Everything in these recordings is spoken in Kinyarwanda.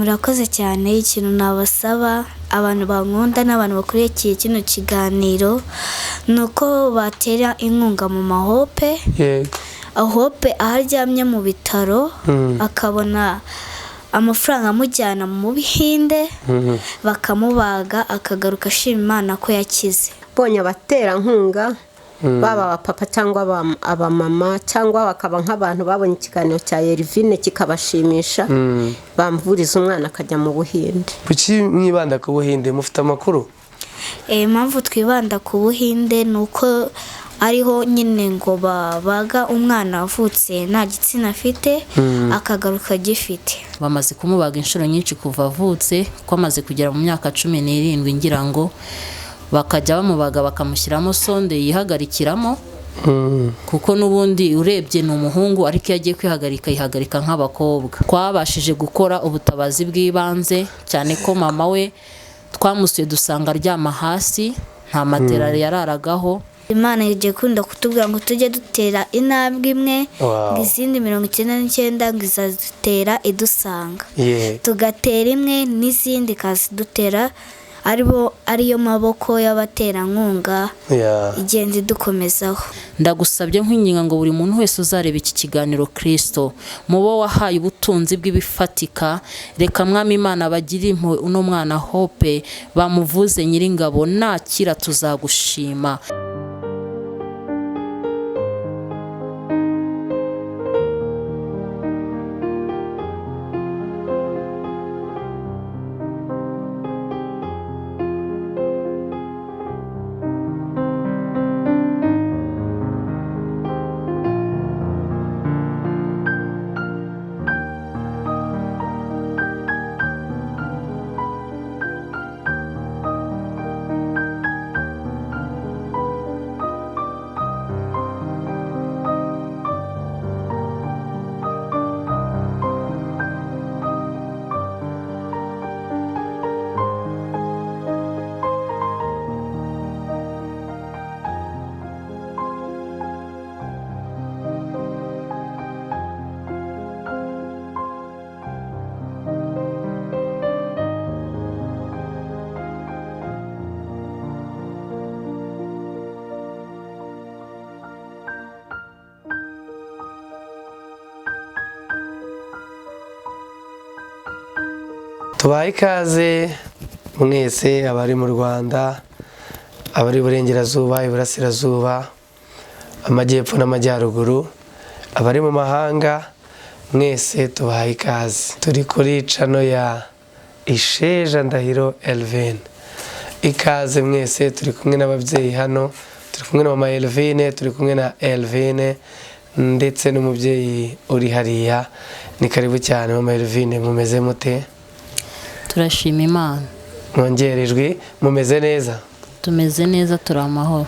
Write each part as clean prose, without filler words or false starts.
murakoze cyane. Ikintu nabasaba abantu bankunda n'abantu bakurikiye kino kiganiro nuko batera inkunga mu mahope. Yego. Ahope aharyamye mu bitaro akabona amafaranga amujyana mu Bihinde bakamubaga akagaruka ashima Imana ko yakize. Bonye abaterankunga baba papa cyangwa abamama cyangwa bakaba nk'abantu babonye ikiganiro cya Elvine kikabashimisha bamvuriza umwana akajya mu Buhinde. Kuki mwibanda ku Buhinde? Mufite amakuru? Impamvu twibanda ku Buhinde nuko ariho nyine ngo babaga umwana avutse nta gitsina afite akagaruka gifite. Bamaze kumubaga inshuro nyinshi kuva avutse ko amaze kugera mu myaka 17 ngira ngo bakajya bamubaga bakamushyiramo sonde yihagarikiramo kuko nubundi urebye ni umuhungu ariko yagiye kwihagarika yihagarika nk'abakobwa. Twabashije gukora ubutabazi bw'ibanze cyane ko mama we twamusuye dusanga aryama hasi nta matera yararagaho. Imana yagiye kunda kutubwira ngo tujye dutera intambwe imwe izindi 99 ngo izadutera idusanga. Tugatera imwe n'izindi kazidutera ariyo maboko y'abaterankunga igenzi dukomezaho. Ndagusabye nkwinginga ngo buri muntu wese uzareba iki kiganiro Kristo mubo wahaye ubutunzi bw'ibifatika reka mwami Imana bagire impuhwe uno mwana Hope bamuvuze Nyiringabo nakira tuzagushima. Tubaye ikaze mwese abari mu Rwanda, abari Burengerazuba, Iburasirazuba, Amajyepfo n'Amajyaruguru, abari mu mahanga mwese tubaye ikaze. Turi kuri channel ya Isheja Ndahiro Elvine. Ikaze mwese, turi kumwe n'ababyeyi hano, turi kumwe na mama Elvine, turi kumwe na Elvine ndetse n'umubyeyi uri hariya. Ni karibu cyane mama Elvine, mumeze mute? Turashima Imana. Mwongerejwe, mumeze neza? Tumeze neza, turi amahoro.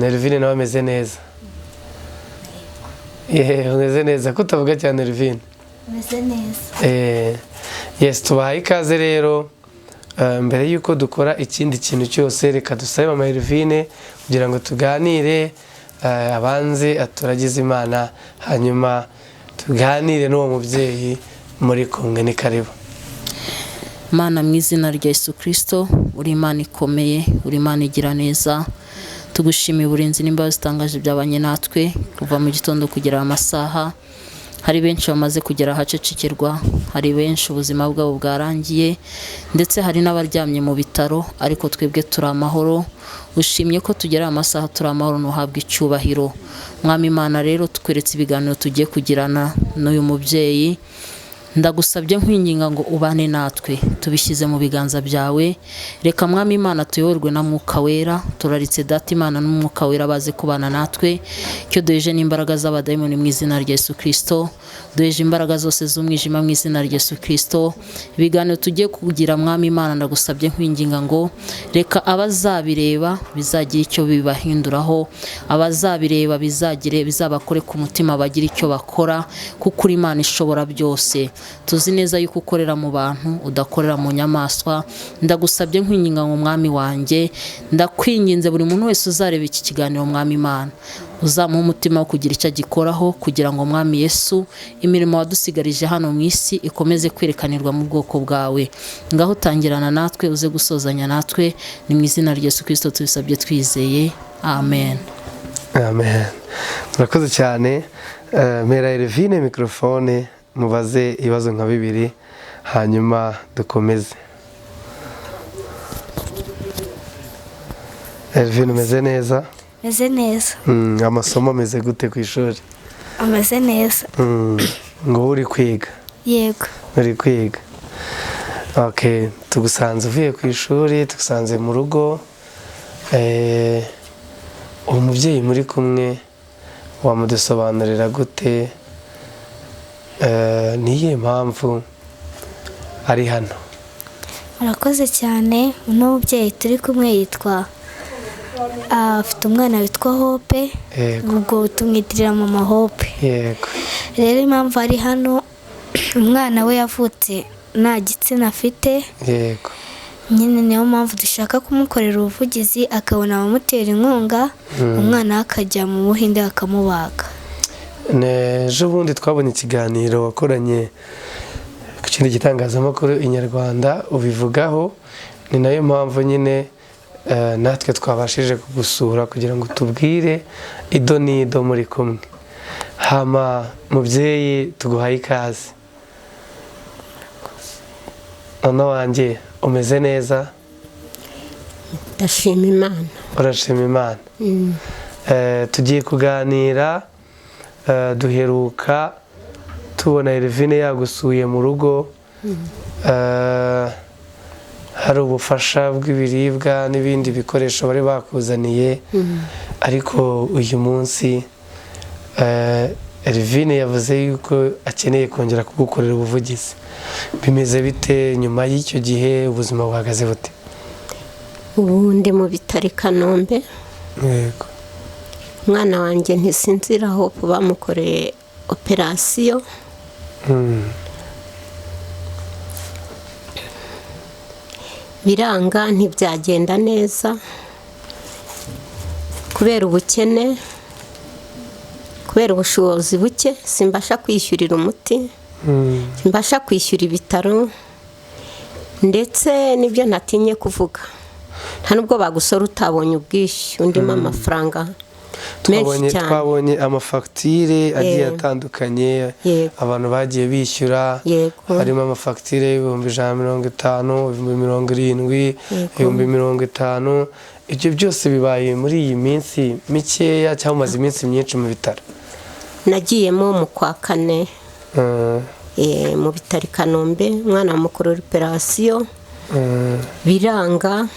Elvine nawe ameze neza? Umeze neza, kutavuga cyane Elvine? Meze neza. Yes, tubahaye ikaze rero. Mbere yuko dukora ikindi kintu cyose reka dusabe mama Elvine kugira ngo tuganire, abanze aturagize Imana, hanyuma tuganire n'uwo mubyeyi muri kumwe. Ni karibu. Mana mu izina rya Yesu Kristo, uri Imana ikomeye, uri Imana igira neza. Tugushimiye uburinzi n'imbabazi zitangaje byabanye natwe kuva mu gitondo kugera amasaha. Hari benshi bamaze kugera hacecekirwa, hari benshi ubuzima bwabo bwarangiye, ndetse hari n'abaryamye mu bitaro, ariko twebwe turi amahoro. Ushimye ko tugera amasaha turi amahoro n'uhabwa icyubahiro. Mwami Imana rero tukweretse ibiganiro tugiye kugirana n'uyu mubyeyi. Ndagusabye nkwinginga ngo ubane natwe, tubishyize mu biganza byawe. Reka Mwami Imana tuyoborwe na Mwuka Wera. Turaritse Data Imana n'Umwuka Wera baze kubana natwe. Cyo duheje n'imbaraga z'abadayimoni mu izina rya Yesu Kristo. Duheje imbaraga zose z'umwijima mu izina rya Yesu Kristo. Ibiganiro tugiye kugira Mwami Imana, ndagusabye nkwinginga ngo reka abazabireba bizagira icyo bibahinduraho, abazabireba bizabakore ku mutima bagira icyo bakora, kuko uri Imana ishobora byose. Tuzi neza yuko ukorera mu bantu, udakorera mu nyamaswa. Ndagusabye nkwinginga ngo Mwami wanjye, ndakwinginze buri muntu wese uzareba iki kiganiro Mwami Imana, uzamuha umutima wo kugira icyo agikoraho kugira ngo Mwami Yesu imirimo wadusigarije hano mu isi ikomeze kwerekanirwa mu bwoko bwawe. Ngaho utangirana natwe uze gusozanya natwe, ni mu izina rya Yesu Kristo tubisabye twizeye, amen. Amen. Murakoze cyane. Mera Elvine mikrofone mubaze ibibazo nka 2 hanyuma dukomeze. Elvine umeze neza? meze neza. Amasomo ameze gute ku ishuri? Ameze neza. Ngo uri kwiga? Yego. Uri kwiga. Okay, tugusanze uvuye ku ishuri, tugusanze mu rugo. Umubyeyi muri kumwe wamudusobanurira gute? Niye mpamvu ari hano? Murakoze cyane. Uno mubyeyi turi kumwe yitwa afite umwana witwa Hope. Ubwo tumwitirira mama Hope. Yego. Rero impamvu ari hano, umwana we yavutse nta gitsina afite. Yego. Nyine niyo mpamvu dushaka kumukorera ubuvugizi akabona abamutera inkunga, umwana akajya mu Buhinde akamubaga. Ejo bundi twabonye ikiganiro wakoranye ku kindi gitangazamakuru Inyarwanda ubivugaho, ni nayo mpamvu nyine natwe twabashije kugusura kugira ngo tubwire ido n'ido muri kumwe. Hama mubyeyi tuguhaye ikaze. Mwana wanjye umeze neza? Ndashima Imana. Urashima Imana? Tugiye kuganira, duheruka tubona Elvine yagusuye mu rugo. Hari ubufasha bw'ibiribwa n'ibindi bikoresho bari bakuzaniye, ariko uyu munsi Elvine yavuze yuko akeneye kongera kugukorera ubuvugizi. Bimeze bite nyuma y'icyo gihe? Ubuzima buhagaze bute? Ubu ndi mu bitaro i Kanombe. Yego. Umwana wanjye ntisinzira Hope bamukoreye operasiyo. Biranga ntibyagenda neza kubera ubukene, kubera ubushobozi buke, simbasha kwishyurira umuti, simbasha kwishyura ibitaro, ndetse n'ibyo ntatinye kuvuga. Nta nubwo bagusora utabonye ubwishyu, undimo amafaranga menshi cyane. Twabonye amafagitire agiye atandukanye abantu bagiye bishyura. Harimo amafagitire y'ibihumbi 150, ibihumbi 70, ibihumbi 50. Ibyo byose bibaye muri iyi minsi mikeya cyangwa umaze iminsi myinshi mu bitaro? Nagiyemo mu kwa 4 mu bitaro i Kanombe, umwana wamukorera operasiyo. Biranga.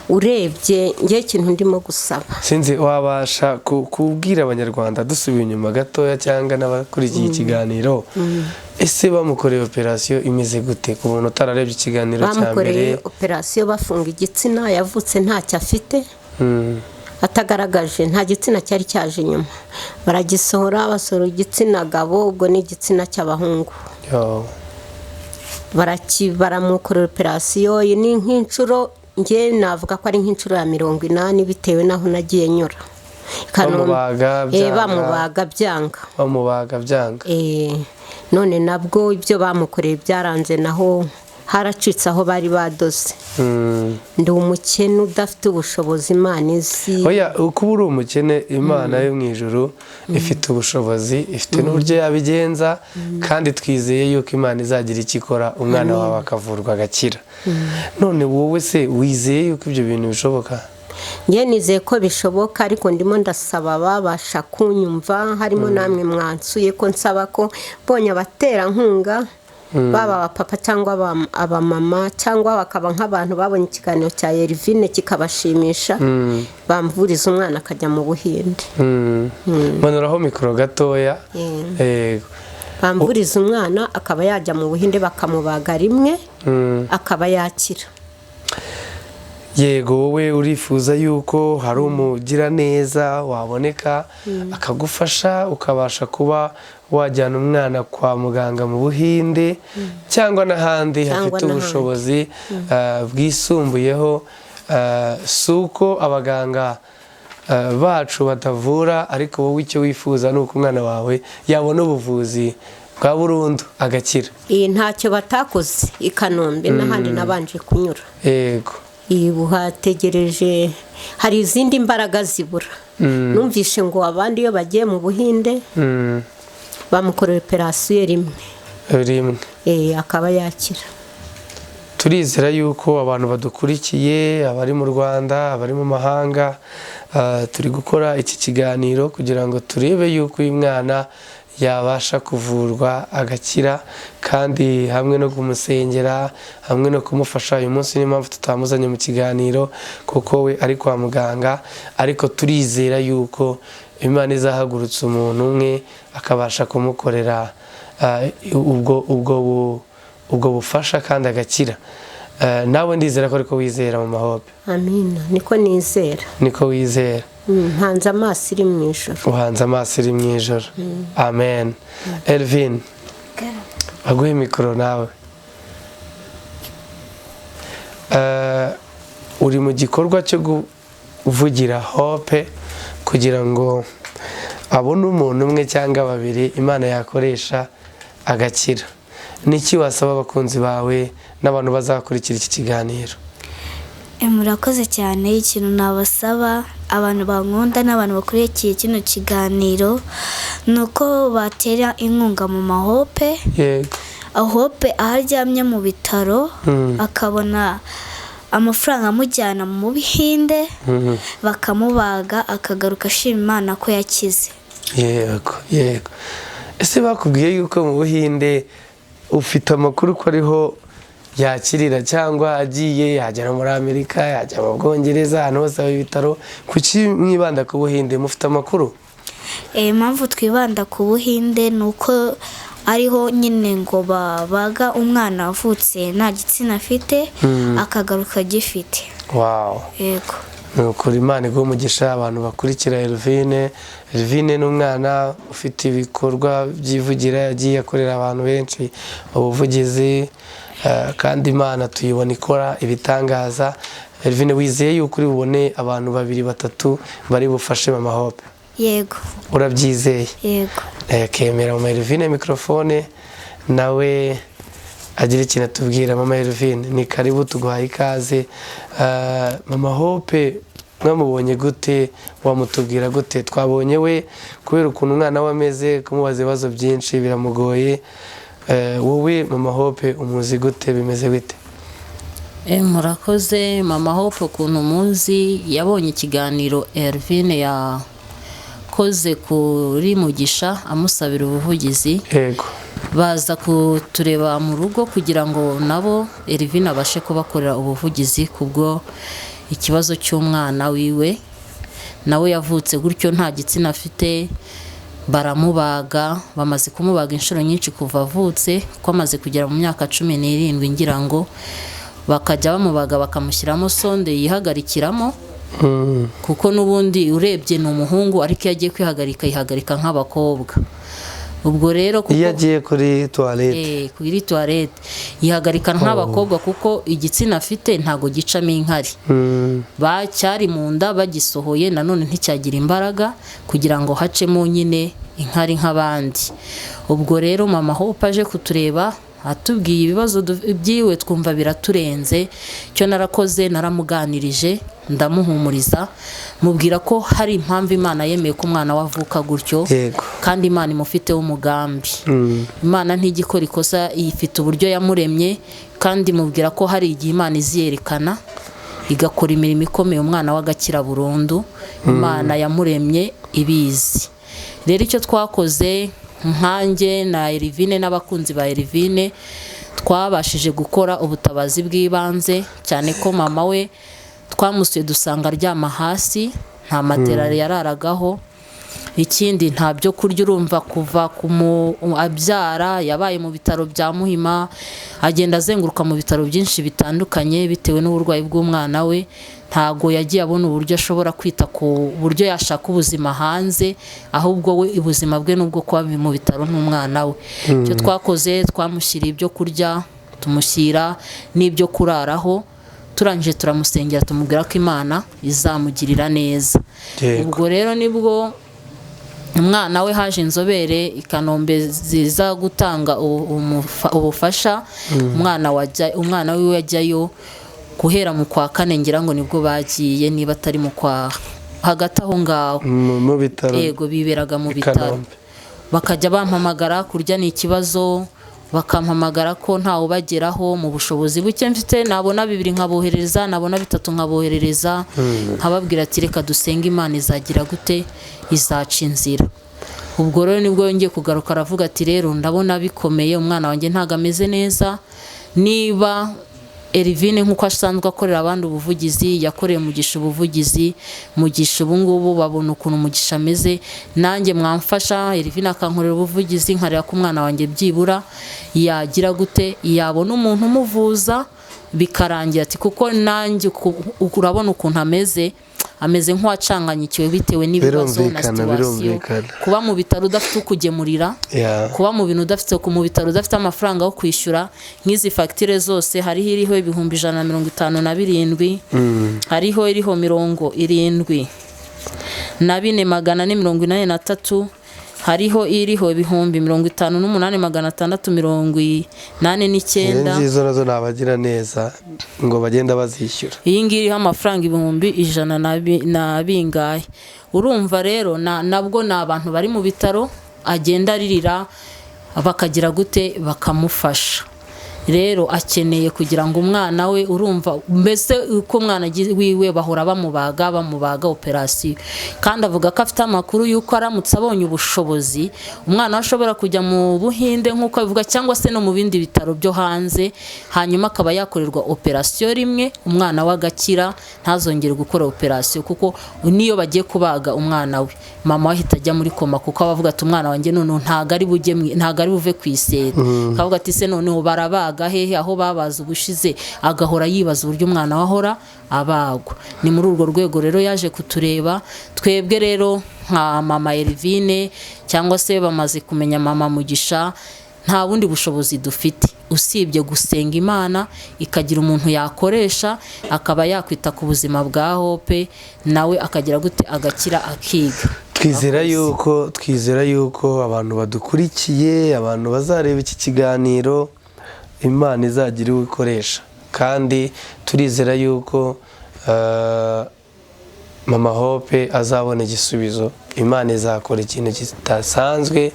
Urebye ngiye ikintu ndimo gusaba, sinzi wabasha kubwira abanyarwanda dusubiye inyuma gatoya cyangwa n'abakurikiye ikiganiro, ese bamukoreye operasiyo imeze gute ku muntu utararebye ikiganiro cya mbere? Bamukoreye operasiyo bafunga igitsina, yavutse ntacyo afite, atagaragaje, nta gitsina cyari cyaje inyuma. Baragisohora, basohora igitsina gabo, ubwo ni igitsina cy'abahungu. Baramukorera operasiyo. Iyi ni nk'inshuro, nge navuga ko ari nk'inshuro ya 80 bitewe naho nagiye nyura. Bamubaga byanga. None nabwo ibyo bamukoreye byaranze, naho haracitse aho bari badoze. Ndi umukene udafite ubushobozi, Imana izi. Oya, kuba uri umukene, Imana yo mu ijuru ifite ubushobozi, ifite n'uburyo yabigenza, kandi twizeye yuko Imana izagira icyo ikora, umwana wawe akavurwa agakira. None wowe se wizeye yuko ibyo bintu bishoboka? Nge nizeye ko bishoboka, ariko ndimo ndasaba babasha kunyumva, harimo namwe mwansuye ko nsaba ko bonye abaterankunga, baba abapapa cyangwa abamama, cyangwa bakaba nk'abantu babonye ikiganiro cya Elvine kikabashimisha, bamvuriza umwana akajya mu Buhinde. Manuraho mikoro gatoya. Bamvuriza umwana akaba yajya mu Buhinde, bakamubaga rimwe akaba yakira. Yego, wowe urifuza yuko hari umugira neza waboneka akagufasha ukabasha kuba wajyana umwana kwa muganga mu Buhinde cyangwa n'ahandi hafite ubushobozi bwisumbuyeho, suko abaganga bacu batavura, ariko wowe icyo wifuza ni uko umwana wawe yabona ubuvuzi bwa burundu agakira. iyi ntacyo batakoze i Kanombe n'ahandi nabanje kunyura. Yego. iyi buhategereje, hari izindi mbaraga zibura. Numvishe ngo abandi iyo bagiye mu Buhinde bamukorera operasiyo rimwe akaba yakira. Turizera yuko abantu badukurikiye, abari mu Rwanda, abari mu mahanga, turi gukora iki kiganiro kugira ngo turebe yuko uyu mwana yabasha kuvurwa agakira, kandi hamwe no kumusengera, hamwe no kumufasha. Uyu munsi niyo mpamvu tutamuzanye mu kiganiro kuko we ari kwa muganga, ariko turizera yuko Imana izahagurutsa umuntu umwe akabasha kumukorera ubwo bufasha kandi agakira. Nawe ndizera ko ariko wizera Mama Hope. Amina, niko nizera. Niko wizera. Hanze amaso iri mu ijoro. Uhanze amaso iri mu ijoro. Amen. Elvin, aguhe mikoro nawe. Uri mu gikorwa cyo kuvugira Hope kugira ngo abone umuntu umwe cyangwa babiri Imana yakoresha agakira. Niki wasaba abakunzi bawe n'abantu bazakurikira iki kiganiro? Murakoze cyane. Ikintu nabasaba abantu bankunda n'abantu bakurikiye kino kiganiro nuko batera inkunga mu Mama Hope. Yego. Hope aharyamye mu bitaro akabona amafaranga amujyana mu Buhinde bakamubaga akagaruka ashima Imana ko yakize. Yego. Ese bakubwiye yuko mu Buhinde ufite amakuru ko ariho yakirira, cyangwa agiye yajya muri Amerika, yajya mu Bwongereza, ahantu hose haba ibitaro? Kuki mwibanda ku Buhinde? Mufite amakuru? Impamvu twibanda ku Buhinde nuko ariho nyine ngo babaga umwana avutse nta gitsina afite akagaruka gifite. Wow. Yego. Nukuri Imana iguhe umugisha abantu bakurikira Elvine. Elvine ni umwana ufite ibikorwa byivugira, yagiye akorera abantu benshi ubuvugizi, kandi Imana tuyibona ikora ibitangaza. Elvine, wizeye yuko uri bubone abantu 2-3 bari bufashe Mama Hope? Yego. Urabyizeye? Yego. Kemera Mama Elvine mikrofone nawe agira ikintu atubwira. Mama Elvine, ni karibu, tuguhaye ikaze. Mama Hope mwamubonye gute? Wamutubwira gute? Twabonye we kubera ukuntu umwana we ameze, kumubaza ibibazo byinshi biramugoye. Wowe Mama Hope umuzi gute? Bimeze bite? Murakoze. Mama Hope ukuntu muzi, yabonye ikiganiro Elvine yakoze kuri Mugisha amusabira ubuvugizi. Yego. Baza kutureba mu rugo kugira ngo nabo Elvine abashe kubakorera ubuvugizi kubwo ikibazo cy'umwana wiwe. Nawe yavutse gutyo nta gitsina afite, baramubaga. Bamaze kumubaga inshuro nyinshi kuva avutse, ko amaze kugera mu myaka 17 ngira ngo, bakajya bamubaga bakamushyiramo sonde yihagarikiramo, kuko n'ubundi urebye ni umuhungu, ariko iyo agiye kwihagarika yihagarika nk'abakobwa. Ubwo rero kuko iyo agiye kuri toilette kuri toilette yihagarika nk'abakobwa kuko igitsina afite ntago gicamo inkari. Bacyari mu nda bagisohoye, nanone nticyagira imbaraga kugira ngo hacemo nyine inkari nk'abandi. Ubwo rero Mama Hope aje kutureba atubwiye ibibazo byiwe, twumva biraturenze. Cyo narakoze, naramuganirije, ndamuhumuriza, mubwira ko hari impamvu Imana yemeye ko umwana wavuka gutyo, kandi Imana imufiteho umugambi. Imana ntigikora ikosa, ifite uburyo yamuremye, kandi mubwira ko hari igihe Imana iziyerekana igakora imirimo ikomeye umwana w'agakira burundu. Imana yamuremye ibizi. Rero icyo twakoze nkanjye na Elvine n'abakunzi ba Elvine, twabashije gukora ubutabazi bw'ibanze, cyane ko mama we twamusuye dusanga aryama hasi, nta matera yararagaho. Ikindi nta byo kurya, urumva kuva abyara yabaye mu bitaro bya Muhima, agenda azenguruka mu bitaro byinshi bitandukanye bitewe n'uburwayi bw'umwana we. Ntago yagiye abona uburyo ashobora kwita ku buryo yashaka ubuzima hanze, ahubwo we ubuzima bwe nubwo kuba mu bitaro n'umwana we. Cyo twakoze, twamushyira ibyo kurya, tumushyira n'ibyo kuraraho, turangije turamusengera tumubwira ko Imana izamugirira neza. Yego. Ubwo rero nibwo umwana we haje inzobere i Kanombe ziza gutanga ubufasha. Umwana we wajyayo guhera mu kwa kane, ngira ngo nibwo bagiye, niba atari mu kwa hagati aho ngaho mu bitaro. Yego, biberaga mu bitaro. Bakajya bampamagara, kurya ni ikibazo, bakampamagara ko ntawe ubageraho mu bushobozi buke mfite, nabona 2 nkaboherereza, nabona 3 nkaboherereza. Nkababwira ati reka dusenge Imana izagira gute, izaca inzira. Ubwo rero nibwo yongeye kugaruka aravuga ati rero ndabona bikomeye, umwana wanjye ntago ameze neza. Niba Erivine nk'uko asanzwe akorera abandi ubuvugizi, yakoreye Mugisha ubuvugizi, Mugisha ubu ngubu babona ukuntu Mugisha ameze, nanjye mwamfasha Erivine akankorera ubuvugizi, nkareba ko umwana wanjye byibura yagira gute, yabona umuntu umuvuza bikarangira. Ati kuko nanjye urabona ukuntu ameze nk'uwacanganyikiwe bitewe n'ibibazo na situwasiyo. Kuba mu bitaro udafite ukugemurira, kuba mu bintu udafite mu bitaro udafite amafaranga yo kwishyura, nk'izi fagitire zose hariho iriho 157, hariho iriho 74,483, hariho iriho 58,689. Izo nazo nabagira neza ngo bagenda bazishyura. Iyi ngiyi iriho amafaranga 100 na bingahe. Urumva rero nabwo ni abantu bari mu bitaro, agenda aririra, bakagira gute, bakamufasha. Rero akeneye kugira ngo umwana we, urumva mbese uko umwana wiwe bahora bamubaga operasiyo. Kandi avuga ko afite amakuru yuko aramutse abonye ubushobozi umwana ashobora kujya mu Buhinde nk'uko bivuga, cyangwa se no mu bindi bitaro byo hanze, hanyuma akaba yakorerwa operasiyo rimwe, umwana we agakira, ntazongere gukora operasiyo. Kuko niyo bagiye kubaga umwana we, mama we ahita ajya muri koma, kuko abavuga ati umwana wanjye none ntago ari buve ku iseta. Akavuga ati se noneho barabaga hehe aho babaza ubushize, agahora yibaza uburyo umwana wahora abagwa. Ni muri urwo rwego rero yaje kutureba twebwe. Rero nka mama Erivine cyangwa se bamaze kumenya mama Mugisha, nta bundi bushobozi dufite usibye gusenga Imana ikagira umuntu yakoresha, akaba yakwita ku buzima bwa Hope, nawe akagira gute, agakira akiga. Twizera yuko abantu badukurikiye, abantu bazareba iki kiganiro, Imana izagira uwikoresha. Kandi turizera yuko mama Hope azabona igisubizo, Imana izakora ikintu kidasanzwe.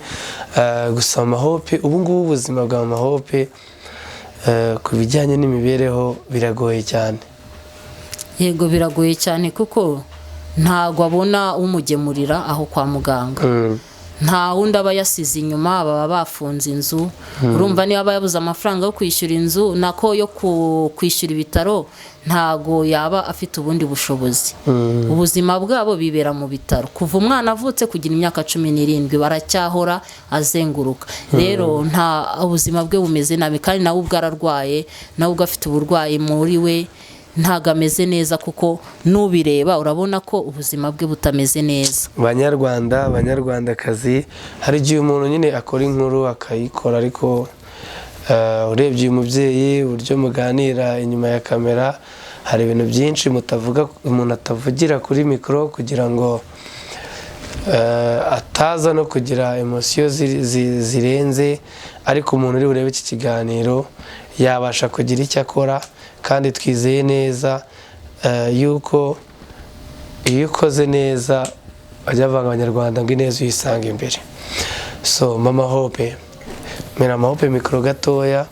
Gusa mama Hope, ubu ngubu ubuzima bwa mama Hope ku bijyanye n'imibereho biragoye cyane. Yego, biragoye cyane kuko ntago abona umugemurira aho kwa muganga. Nta wundi aba yasize inyuma, baba bafunze inzu. Urumva niba bayabuze amafaranga yo kwishyura inzu, nako yo kwishyura ibitaro, ntago yaba afite ubundi bushobozi. Ubuzima bwabo bibera mu bitaro kuva umwana avutse kugira imyaka 17, baracyahora azenguruka. Rero nta ubuzima bwe bumeze nabi, kandi nawe ubwo ararwaye, nawe ubwo afite uburwayi muri we, ntago ameze neza, kuko nubireba urabona ko ubuzima bwe butameze neza. Banyarwandakazi, hari igihe umuntu nyine akora inkuru akayikora, ariko urebye uyu mubyeyi uburyo muganira inyuma ya kamera, hari ibintu byinshi umuntu atavugira kuri mikoro, kugira ngo ataza no kugira emosiyo zirenze. Ariko umuntu uri burebe iki kiganiro yabasha kugira icyo akora, kandi twizeye neza yuko iyo ukoze neza, bajya bavanga Abanyarwanda ngo ineza uyisanga imbere. So mama Hope, mama Hope mikoro gatoya,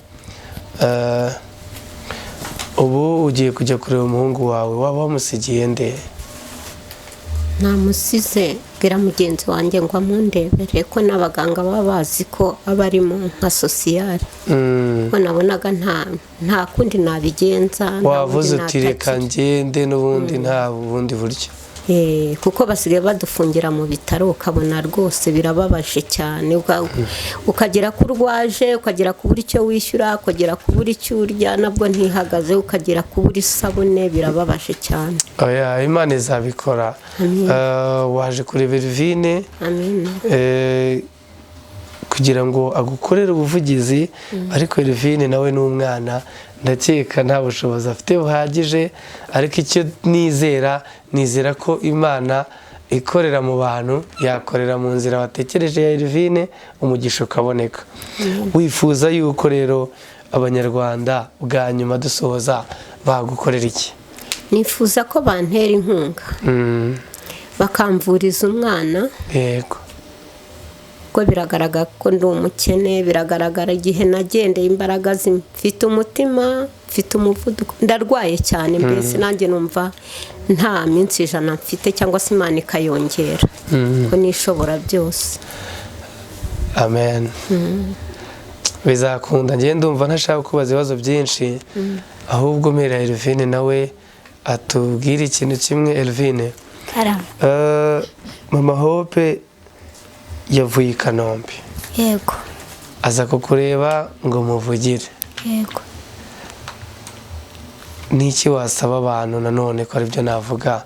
ubu ugiye kujya kureba umuhungu wawe, waba wamusigiye nde? namusize bwira mugenzi wanjye ngo amundebere, ko n'abaganga baba bazi ko aba ari mu nka sosiyare. Ko nabonaga nta kundi nabigenza. Wavuze uti reka ngende n'ubundi nta bundi buryo. Kuko basigaye badufungira mu bitaro, ukabona rwose birababaje cyane. Ukagera ku rwaje, ukagera ku buri cyo wishyura, ukagera ku buri cyo urya, nabwo ntihagaze, ukagera ku buri sabune, birababaje cyane. Oya, Imana izabikora. Waje kureba Erivine. Amen. kugira ngo agukorere ubuvugizi, ariko Elvine nawe ni umwana, ndakeka nta bushobozi afite buhagije, ariko icyo nizera ko Imana ikorera mu bantu yakorera mu nzira watekereje ya Elvine, umugisha ukaboneka. Wifuza yuko rero abanyarwanda bwa nyuma dusoza bagukorera iki? nifuza ko bantera inkunga bakamvuriza umwana. Yego. Ko biragaragara ko ndi umukene, biragaragara igihe nagendeye imbaraga mfite umutima, mfite umuvuduko, ndarwaye cyane, mbese nanjye numva nta minsi 100 mfite, cyangwa se Imana ikayongera ko nishobora byose. Amen. Bizakunda. Ngiye ndumva ntashaka kubaza ibibazo byinshi, ahubwo mpera Elvine nawe atubwira ikintu kimwe. Elvine, Mama Hope yavuye i Kanombe. Yego. Aza kukureba ngo muvugire. Yego. Niki wasaba abantu nanone ko aribyo navuga,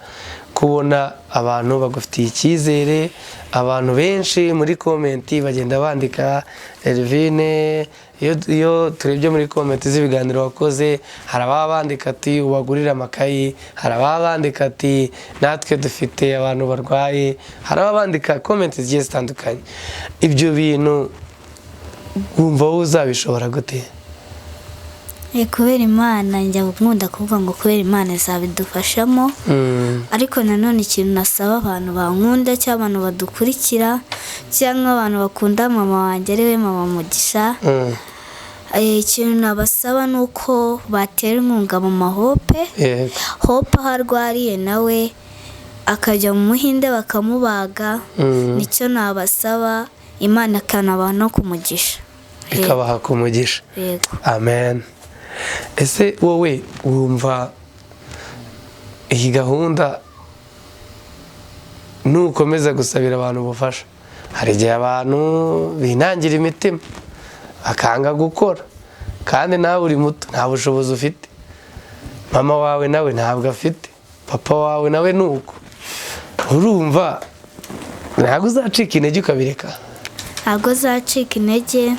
kubona abantu bagufitiye icyizere, abantu benshi muri komenti bagenda bandika Elvine, iyo turebye muri komenti z'ibiganiro wakoze, hari ababa bandika ati ubagurira amakayi, hari ababa bandika ati natwe dufite abantu barwaye, hari ababa bandika komenti zigiye zitandukanye. Ibyo bintu wumva uzabishobora gute? Kubera Imana, njya nkunda kuvuga ngo kubera Imana izabidufashamo, ariko nanone ikintu nasaba abantu bankunda cyangwa abantu badukurikira cyangwa abantu bakunda mama wanjye ariwe Mama Mugisha, ikintu nabasaba ni uko batera inkunga Mama Hope. Hope aho arwariye nawe akajya mu Muhinde bakamubaga, nicyo nabasaba, Imana ikanabaha no kumugisha, ikabaha kumugisha. Yego. Amen. Ese wowe wumva iyi gahunda nukomeza gusabira abantu ubufasha, hari igihe abantu binangira imitima akanga gukora, kandi nawe uri muto nta bushobozi ufite, mama wawe nawe ntabwo afite, papa wawe nawe nuko, urumva ntabwo uzacika intege ukabireka? Ntabwo uzacika intege,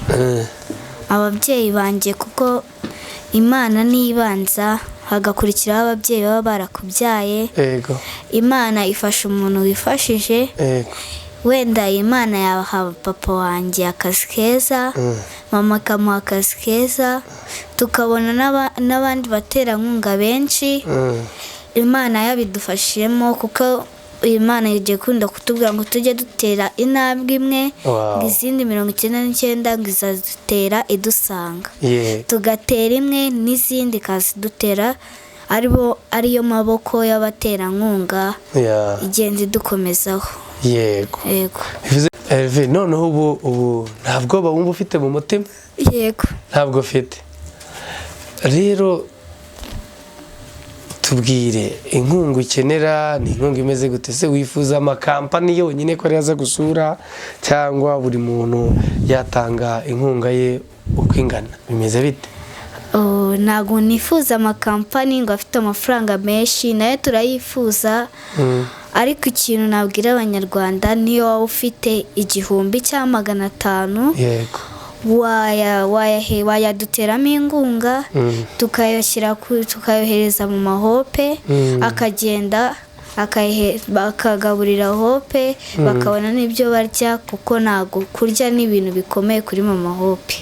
ababyeyi banjye, kuko Imana nibanza hagakurikiraho ababyeyi baba barakubyaye. Yego. Imana ifasha umuntu wifashije. Yego. Wenda Imana yaha papa wanjye akazi keza, mama akamuha akazi keza, tukabona n'abandi baterankunga benshi. Imana yabidufashiyemo, kuko Imana yagiye kunda kutubwira ngo tujye dutera intambwe imwe, izindi 99 ngo izadutera idusanga. Tugatera imwe n'izindi kazidutera, ariyo maboko y'abaterankunga igenda idukomezaho. Yego. Yego. Elvine, noneho ubu ntabwo wumva ufite mu mutima? Yego. Ntabwo ufite. Rero tubwire inkunga ukenera, ni inkunga imeze gute? Se wifuza amakampani yonyine ko yaza gusura, cyangwa buri muntu yatanga inkunga ye uko ingana? Bimeze bite? Ntabwo nifuza amakampani ngo afite amafaranga menshi, nayo turayifuza, ariko ikintu nabwira abanyarwanda, niyo waba ufite 1000 cyangwa 500, yego, wayaduteramo ingunga, tukayohereza mu Mama Hope, akagenda bakagaburira Hope, bakabona n'ibyo barya, kuko ntabwo kurya ni ibintu bikomeye kuri Mama Hope.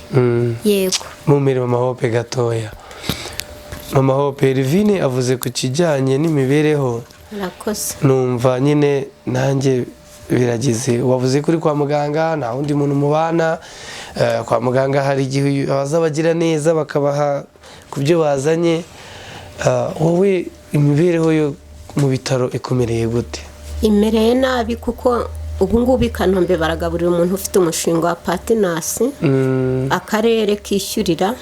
Yego. Mumire Mama Hope gatoya. Mama Hope, Elvine avuze ku kijyanye n'imibereho. Nakoze. Numva nyine nanjye biragize, wavuze kuri kwa muganga nta wundi muntu mubana, kwa muganga hari igihe abazabagira neza bakabaha ku byo bazanye, wowe imibereho yo mu bitaro ikomereye gute? Imereye nabi, kuko ubu ngubu i Kanombe baragaburira umuntu ufite umushinga wa patinasi, akarere kishyurira,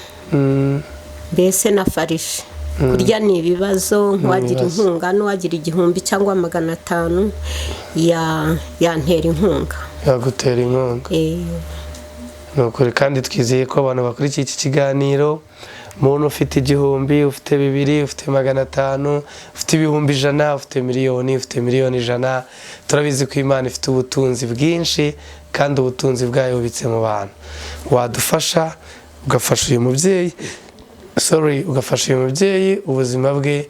mbese na farishi. Kurya ni ibibazo, nk'uwagira inkunga n'uwagira 1000 cyangwa 500 yantera inkunga. Yagutera inkunga. Nukuri, kandi twizeye ko abantu bakurikiye iki kiganiro umuntu ufite 1000, ufite 2, ufite 500, ufite 100,000, ufite miliyoni, ufite miliyoni 100. Turabizi ko Imana ifite ubutunzi bwinshi kandi ubutunzi bwayo bubitse mu bantu. Wadufasha ugafasha uyu mubyeyi ugafasha uyu mubyeyi ubuzima bwe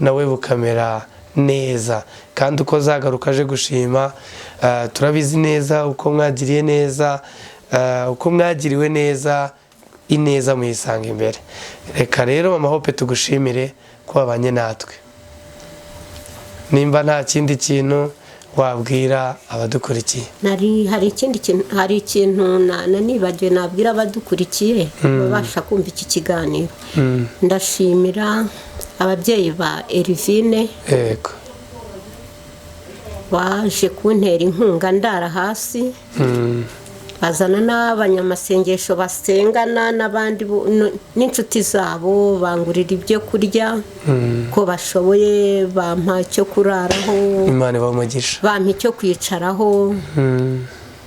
nawe bukamera neza, kandi uko zagaruka aje gushima, turabizi neza uko mwagiriye neza, uko mwagiriwe neza, ineza muyisanga imbere. Reka rero Mama Hope tugushimire ko wabanye natwe. Nimba nta kindi kintu wabwira abadukurikiye. hari ikintu nibagiwe nabwira abadukurikiye babasha kumva iki kiganiro. Ndashimira ababyeyi ba Elvine Yego. baje kuntera inkunga ndara hasi, bazana n'abanyamasengesho basengana n'abandi n'inshuti zabo, bangurira ibyo kurya ko bashoboye, bampa icyo kuraraho, Imana ibamugisha, bampa icyo kwicaraho.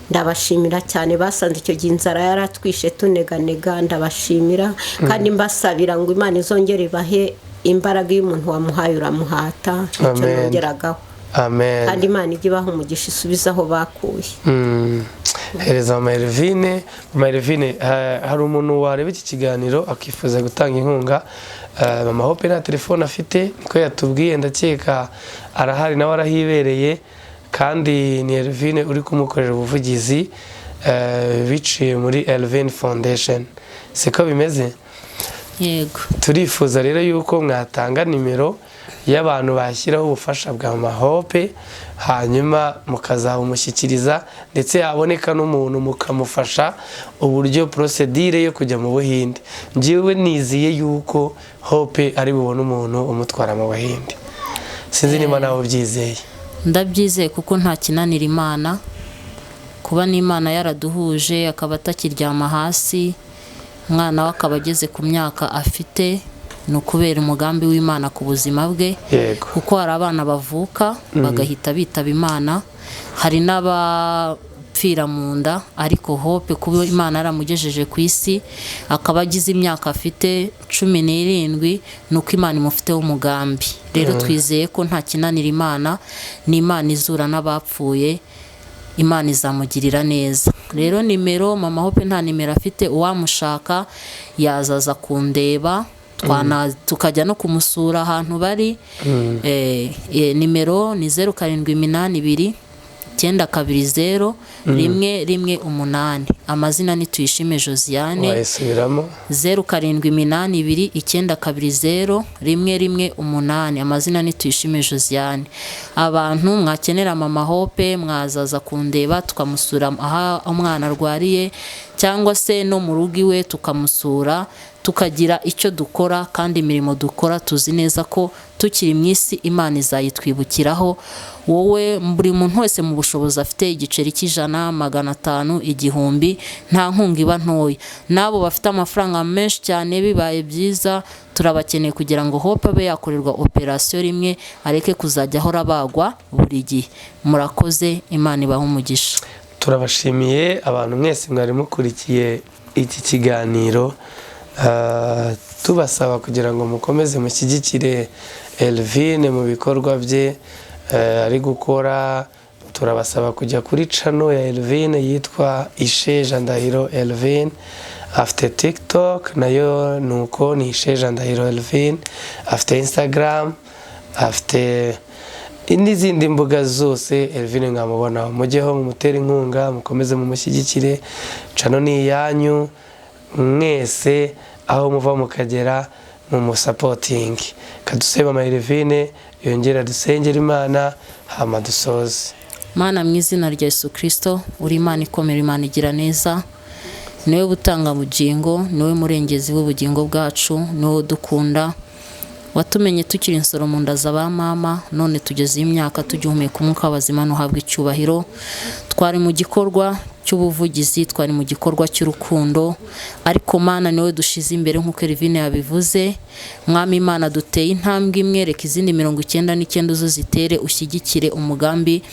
Ndabashimira cyane, basanze icyo gihe inzara yaratwishe tuneganega. Ndabashimira kandi mbasabira ngo Imana izongere ibahe imbaraga y'umuntu wamuhaye uramuhata, icyo nongeragaho. Amen. Kandi Imana ijye ibaha umugisha, isubiza aho bakuye. Hereza Mama Elvine. Mama Elvine, hari umuntu wareba iki kiganiro akifuza gutanga inkunga, Mama Hope nta telefone afite ko yatubwiye, ndakeka arahari nawe arahibereye, kandi ni Elvine uri kumukorera ubuvugizi biciye muri Elvine Foundation. Siko bimeze? Yego. Turifuza rero yuko mwatanga nimero y'abantu bashyiraho ubufasha bwa Mama Hope, hanyuma mukazabumushyikiriza, ndetse yaboneka n'umuntu mukamufasha uburyo procedure yo kujya mu Buhinde. Njyewe niziye yuko Hope ari bubone umuntu umutwara mu Buhinde. Sinzi niba nawe ubyizeye. Ndabyizeye kuko nta kinanira Imana, kuba n'Imana yaraduhuje akaba atakiryama hasi, umwana we akaba ageze ku myaka afite, ni ukubera umugambi w'Imana ku buzima bwe. Yego. Kuko hari abana bavuka bagahita bitaba Imana, hari n'abapfira mu nda, ariko Hope kuba Imana yaramugejeje ku isi akaba agize imyaka afite 17, nuko Imana imufiteho umugambi. Rero twizeye ko nta kinanira Imana, ni Imana izura n'abapfuye, Imana izamugirira neza. Rero nimero Mama Hope nta nimero afite, uwamushaka yazaza kundeba, tukajya no kumusura ahantu bari. Nimero ni 0782 920 118. Amazina ni Tuyishime Josiane. Wayisubiramo? 0782 920 118. Amazina ni Tuyishime Josiane. Abantu mwakenera Mama Hope mwazaza kundeba tukamusura aha umwana arwariye, cyangwa se no mu rugo iwe tukamusura, tukagira icyo dukora, kandi imirimo dukora tuzi neza ko tukiri mu isi Imana izayitwibukiraho. Wowe buri muntu wese mu bushobozi afite igiceri cy'ijana, 500, 1000, nta nkunga iba ntoya. Nabo bafite amafaranga menshi cyane bibaye byiza, turabakeneye kugira ngo Hope abe yakorerwa operation rimwe, areke kuzajya ahora bagwa buri gihe. Murakoze, Imana ibahe umugisha. Turabashimiye abantu mwese mwari mukurikiye iki kiganiro, tubasaba kugira ngo mukomeze mushyigikire Elvine mu bikorwa bye ari gukora. Turabasaba kujya kuri channel ya Elvine yitwa Isheja Ndahiro Elvine, afite TikTok nayo nuko ni Isheja Ndahiro Elvine, afite Instagram, afite n'izindi mbuga zose Elvine nkamubona. Mujyeho mumutera inkunga, mukomeze mumushyigikire, channel ni iyanyu mwese, aho muva mukagera mu musapoting. Kadusebe Mama Elvine yongera dusengera Imana hama dusoze. Mana mu izina rya Yesu Kristo, uri Imana ikomera, Imana igira neza, niwe butanga bugingo, niwe murengezi w'ubugingo bwacu, niwe dukunda, watumenye tukiri insoro mu nda z'aba mama, none tugeze imyaka tugihumeka umwuka w'abazima, nuhabwa icyubahiro. Twari mu gikorwa cy'ubuvugizi, twari mu gikorwa cy'urukundo, ariko Mana niwe dushize imbere nk'uko Elvine yabivuze. Mwami Imana, duteye intambwe imwe, reka izindi 99 zo zitere, ushyigikire umugambi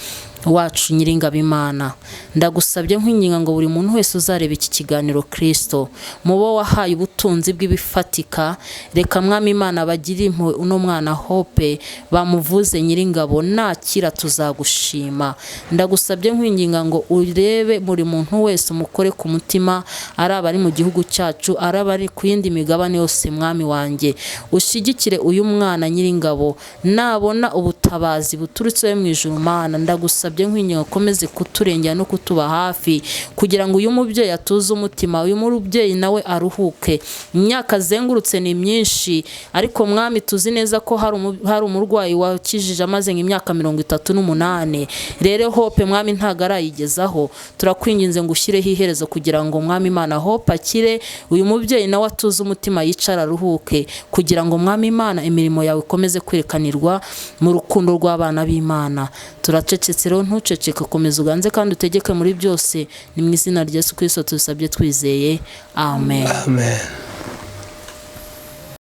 wacu Nyiringabo Imana, ndagusabye nkwinginga ngo buri muntu wese uzareba iki kiganiro Kristo, mubo wahaye ubutunzi bw'ibifatika, reka Mwami Imana bagire impuhwe uno mwana Hope, bamuvuze Nyiringabo, nakira tuzagushima. Ndagusabye nkwinginga ngo urebe buri muntu wese umukore ku mutima, ari abari mu gihugu cyacu, ari abari ku yindi migabane yose. Mwami wanjye, ushigikire uyu mwana Nyiringabo, nabona ubutabazi buturutse mu ijuru. Mana, ndagusabye nkwinginga ukomeze kuturengera no kutuba hafi, kugira ngo uyu mubyeyi atuze umutima, uyu mubyeyi nawe aruhuke. Imyaka azengurutse ni myinshi, ariko Mwami tuzi neza ko hari umurwayi wakijije amaze nk'imyaka 38. Rero Hope Mwami ntago arayigezaho, turakwinginze ngo ushyireho iherezo kugira ngo Mwami Imana Hope akire, uyu mubyeyi nawe atuze umutima, yicara aruhuke, kugira ngo Mwami Imana imirimo yawe ikomeze kwerekanirwa mu rukundo rw'abana b'Imana. Turacecetse rero, ntuceceke, komeza uganze kandi utegeke muri byose, ni mu izina rya Yesu Kristo tubisabye twizeye, amen. Amen.